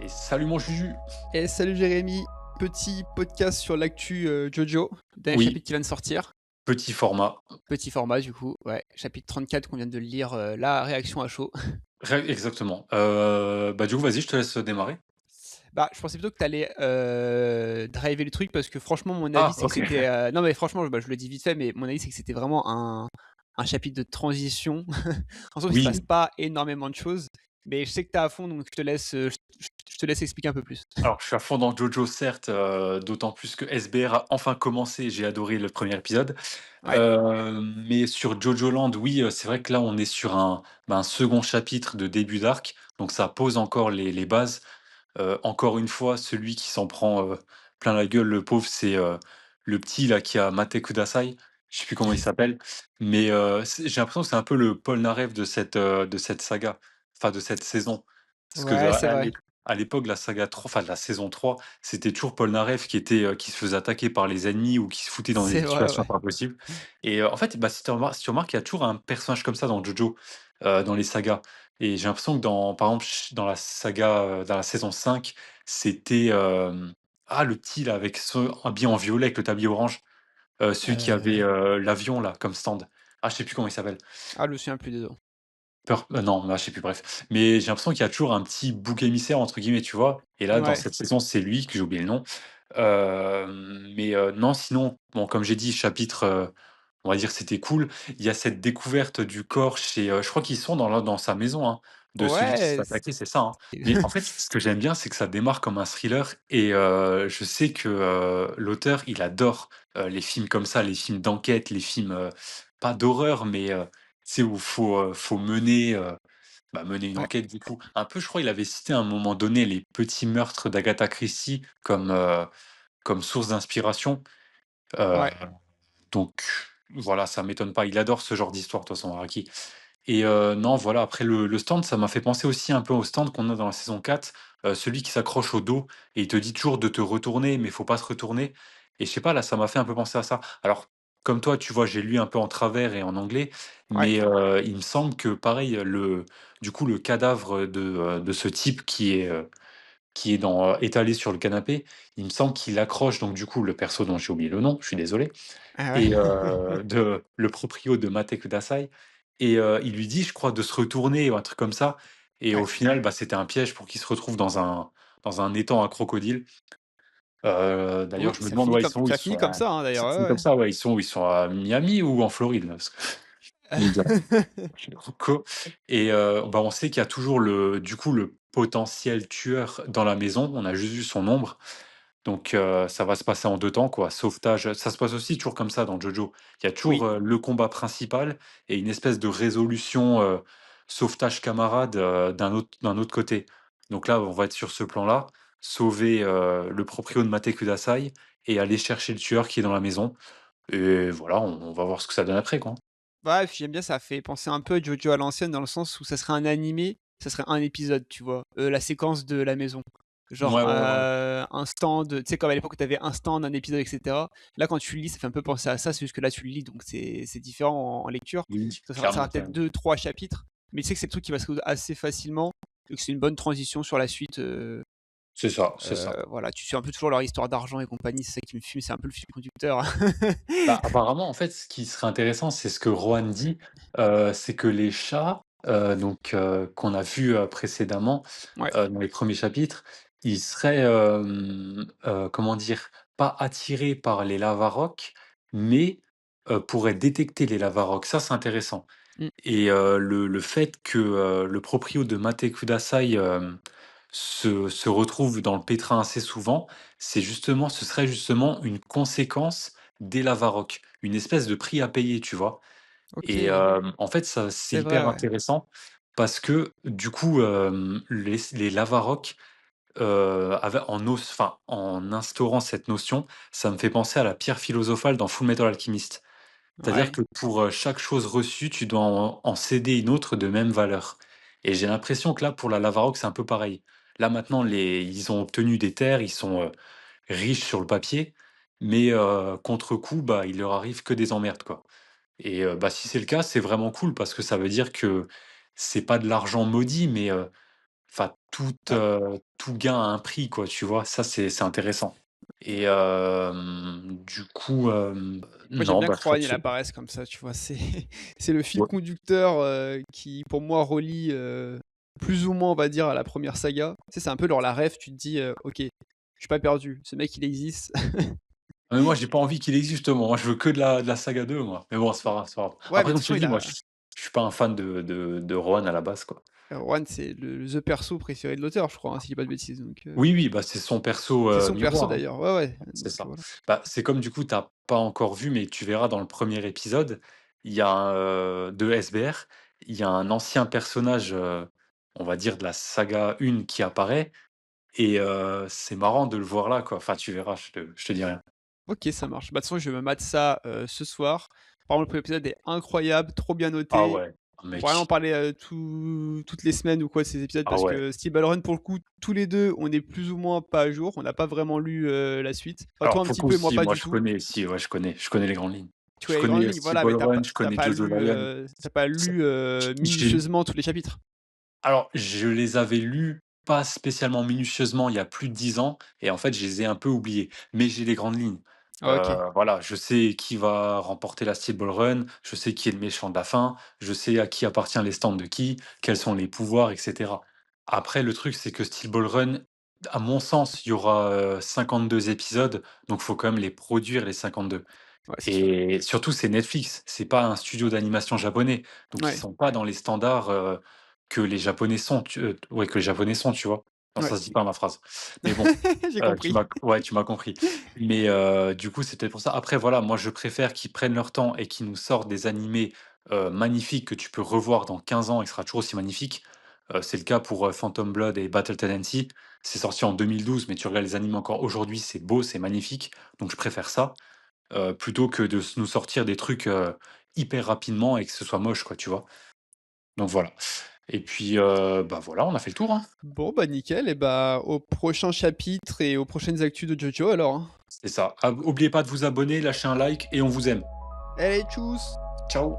Et salut mon Juju. Et salut Jérémy, petit podcast sur l'actu Jojo, dernier Oui, chapitre qui vient de sortir. petit format. Petit format du coup, ouais, chapitre 34 qu'on vient de lire, la réaction à chaud. Exactement. Bah du coup, vas-y, je te laisse démarrer. Bah, je pensais plutôt que t'allais driver le truc parce que franchement mon avis Ah, c'est que ok. c'était non mais franchement bah, je le dis vite fait mais mon avis c'est que c'était vraiment un chapitre de transition. En soi il se passe Oui, pas énormément de choses, mais je sais que t'es à fond donc je te laisse expliquer un peu plus. alors je suis à fond dans Jojo, certes, d'autant plus que SBR a enfin commencé. J'ai adoré le premier épisode. Ouais, Mais sur Jojo Land, oui, c'est vrai que là, on est sur un second chapitre de début d'arc. Donc ça pose encore les bases. Encore une fois, celui qui s'en prend plein la gueule, le pauvre, c'est le petit là qui a Mate Kudasai. Je sais plus comment il s'appelle, mais j'ai l'impression que c'est un peu le Polnareff de cette saga, enfin de cette saison. Parce que ouais c'est vrai. à l'époque, la saga 3, enfin de la saison 3, c'était toujours Polnareff qui se faisait attaquer par les ennemis ou qui se foutait dans des C'est vrai, situations ouais. pas possibles. Et en fait, bah, si tu remarques, il y a toujours un personnage comme ça dans Jojo, dans les sagas. Et j'ai l'impression que par exemple, dans la saga, dans la saison 5, c'était, le petit là avec habillé en violet avec le tablier orange, celui qui avait, Heu, l'avion là comme stand. Ah, je sais plus comment il s'appelle. je me souviens plus des noms. Non, je sais plus, bref. Mais j'ai l'impression qu'il y a toujours un petit «bouc émissaire» entre guillemets, tu vois? Et là, dans Ouais, cette saison, c'est lui, que j'ai oublié le nom. Mais non, sinon, bon, comme j'ai dit, chapitre, on va dire c'était cool. Il y a cette découverte du corps chez, je crois qu'ils sont dans sa maison, hein, de celui qui s'est ouais, fait attaquer, c'est ça, hein? Mais en fait, ce que j'aime bien, c'est que ça démarre comme un thriller et je sais que, l'auteur, il adore, les films comme ça, les films d'enquête, les films, pas d'horreur, mais tu sais, où faut mener une ouais, enquête du coup. Un peu, je crois, il avait cité à un moment donné les petits meurtres d'Agatha Christie comme source d'inspiration. Heu, ouais, donc voilà, ça m'étonne pas. Il adore ce genre d'histoire de toute façon, Araki. Et non, voilà, après le stand, ça m'a fait penser aussi un peu au stand qu'on a dans la saison 4, celui qui s'accroche au dos et il te dit toujours de te retourner, mais il faut pas se retourner. Et je sais pas, là, ça m'a fait un peu penser à ça. Alors, comme toi, tu vois, j'ai lu un peu en travers et en anglais, ouais. mais il me semble que pareil, du coup, le cadavre de ce type qui est étalé sur le canapé, il me semble qu'il accroche donc du coup le perso dont j'ai oublié le nom, je suis désolé, Ah ouais. et le proprio de Mate Kudasai. Et il lui dit, je crois, de se retourner ou un truc comme ça. Et au Ouais. final, bah, c'était un piège pour qu'il se retrouve dans un étang à crocodile. D'ailleurs, Oui, je me demande, où ils ça finit sont comme ça, hein, ça d'ailleurs, finit ouais, comme ouais. ça, ouais, ils sont à Miami ou en Floride, là? Parce que il me dit Croco. Et bah, on sait qu'il y a toujours du coup, le potentiel tueur dans la maison. On a juste vu son ombre. Donc ça va se passer en 2 temps, quoi. Sauvetage, ça se passe aussi toujours comme ça dans Jojo. Il y a toujours, Oui, le combat principal et une espèce de résolution, sauvetage camarade, d'un autre côté. Donc là, on va être sur ce plan-là, sauver, le proprio de Mate Kudasai et aller chercher le tueur qui est dans la maison et voilà, on va voir ce que ça donne après, quoi. ouais, puis j'aime bien, ça fait penser un peu à JoJo à l'ancienne dans le sens où ça serait un animé, ça serait un épisode, tu vois? La séquence de la maison. Genre, Ouais, ouais, ouais. un stand, tu sais comme à l'époque où tu avais un stand, un épisode et cetera. Là, quand tu le lis, ça fait un peu penser à ça, c'est juste que là, tu le lis donc c'est différent en lecture. Oui, Ça fera clairement, peut-être clairement. 2, 3 chapitres, mais tu sais que c'est le truc qui va se résoudre assez facilement et que c'est une bonne transition sur la suite, C'est ça, c'est ça. voilà, tu suis un peu toujours leur histoire d'argent et compagnie, c'est ça qui me fume, c'est un peu le fil conducteur. Bah, apparemment, en fait, ce qui serait intéressant, c'est ce que Rohan dit, c'est que les chats, donc qu'on a vus, précédemment, Ouais, dans les premiers chapitres, ils seraient, comment dire? Pas attirés par les Lavarocs, mais pourraient détecter les Lavarocs. Ça, c'est intéressant. mmh, Et le fait que, le proprio de Mate Kudasai, se retrouve dans le pétrin assez souvent, ce serait justement une conséquence des Lavarocs, une espèce de prix à payer, tu vois? Et OK, en fait, ça, c'est c'est vrai, hyper ouais. intéressant parce que du coup, les Lavarocs, en instaurant cette notion, ça me fait penser à la pierre philosophale dans Fullmetal Alchemist. C'est-à-dire Ouais. que pour, chaque chose reçue, tu dois en céder une autre de même valeur. Et j'ai l'impression que là, pour la Lavaroque, c'est un peu pareil. Là, maintenant, ils ont obtenu des terres, ils sont, riches sur le papier, mais contre coup, bah, il leur arrive que des emmerdes, quoi. Et bah, si c'est le cas, c'est vraiment cool parce que ça veut dire que c'est pas de l'argent maudit, mais enfin, Ouais, tout gain a un prix, quoi, tu vois? Ça, c'est intéressant et du coup, moi j'aime non, bien bah, que je crois Rohan que il c'est apparaisse comme ça, tu vois? C'est c'est le fil ouais. conducteur, qui pour moi relie, plus ou moins on va dire à la première saga. Tu sais, c'est un peu genre la ref, tu te dis, «OK, je suis pas perdu, ce mec il existe». Mais moi, j'ai pas envie qu'il existe justement. Moi, je veux que de la saga 2 moi. Mais bon, c'est pas grave, c'est pas grave. Ouais, mais Après, de toute comme je te façon il dis, moi, a je suis pas un fan de Rohan à la base, quoi. Rohan c'est le the perso préféré de l'auteur je crois, hein, si je dis pas de bêtises donc Oui, oui, bah, c'est son perso, c'est son perso miroir, hein. d'ailleurs, ouais, ouais, C'est donc ça. voilà. Bah, c'est comme du coup, tu as pas encore vu, mais tu verras dans le premier épisode, il y a un, de SBR, il y a un ancien personnage, on va dire de la saga 1 qui apparaît et c'est marrant de le voir là, quoi. Enfin, tu verras, je te dis rien. OK, ça marche. Bah, de toute façon, je me mate ça, ce soir. Par contre, le premier épisode est incroyable, trop bien Ah noté. ouais, On pourrait en mec. parler, toutes les semaines ou quoi de ces épisodes Ah parce ouais. que Steel Ball Run, pour le coup, tous les 2, on est plus ou moins pas à jour. On n'a pas vraiment lu, la suite. Enfin, Alors toi un pour le petit coup, peu, moi si, pas moi du je tout. connais, si, ouais, je connais les grandes lignes. Tu Je vois les grandes connais, lignes, Steel voilà, mais Ball t'as Run, pas je tu connais pas Jojo lu, Lion. tu pas lu, J'ai minutieusement tous les chapitres? Alors, je les avais lus pas spécialement minutieusement il y a plus de 10 ans et en fait, je les ai un peu oubliés. Mais j'ai les grandes lignes. OK. Voilà, je sais qui va remporter la Steel Ball Run, je sais qui est le méchant de la fin, je sais à qui appartient les stands de qui, quels sont les pouvoirs, et cetera. Après, le truc, c'est que Steel Ball Run, à mon sens, il y aura, 52 épisodes, donc faut quand même les produire les 52. Ouais, c'est sûr. Et surtout, c'est Netflix, c'est pas un studio d'animation japonais, donc ils Ouais, sont pas dans les standards, que les japonais sont, ouais, que les japonais sont, tu vois? Non, ouais. ça se dit pas ma phrase. Mais bon, J'ai tu compris. m'as ouais, tu m'as compris. Mais du coup, c'est peut-être pour ça. Après voilà, moi je préfère qu'ils prennent leur temps et qu'ils nous sortent des animés, magnifiques que tu peux revoir dans 15 ans et qui sera toujours aussi magnifique. C'est le cas pour, Phantom Blood et Battle Tendency. C'est sorti en 2012, mais tu regardes les animés encore aujourd'hui, c'est beau, c'est magnifique, donc je préfère ça. Plutôt que de nous sortir des trucs, hyper rapidement et que ce soit moche quoi, tu vois? Donc voilà et puis, bah, voilà, on a fait le tour, hein. Bon, bah, nickel et bah, au prochain chapitre et aux prochaines actus de JoJo alors, hein. C'est ça. Ah, oubliez pas de vous abonner, lâcher un like et on vous aime. Allez, tchuss! Ciao.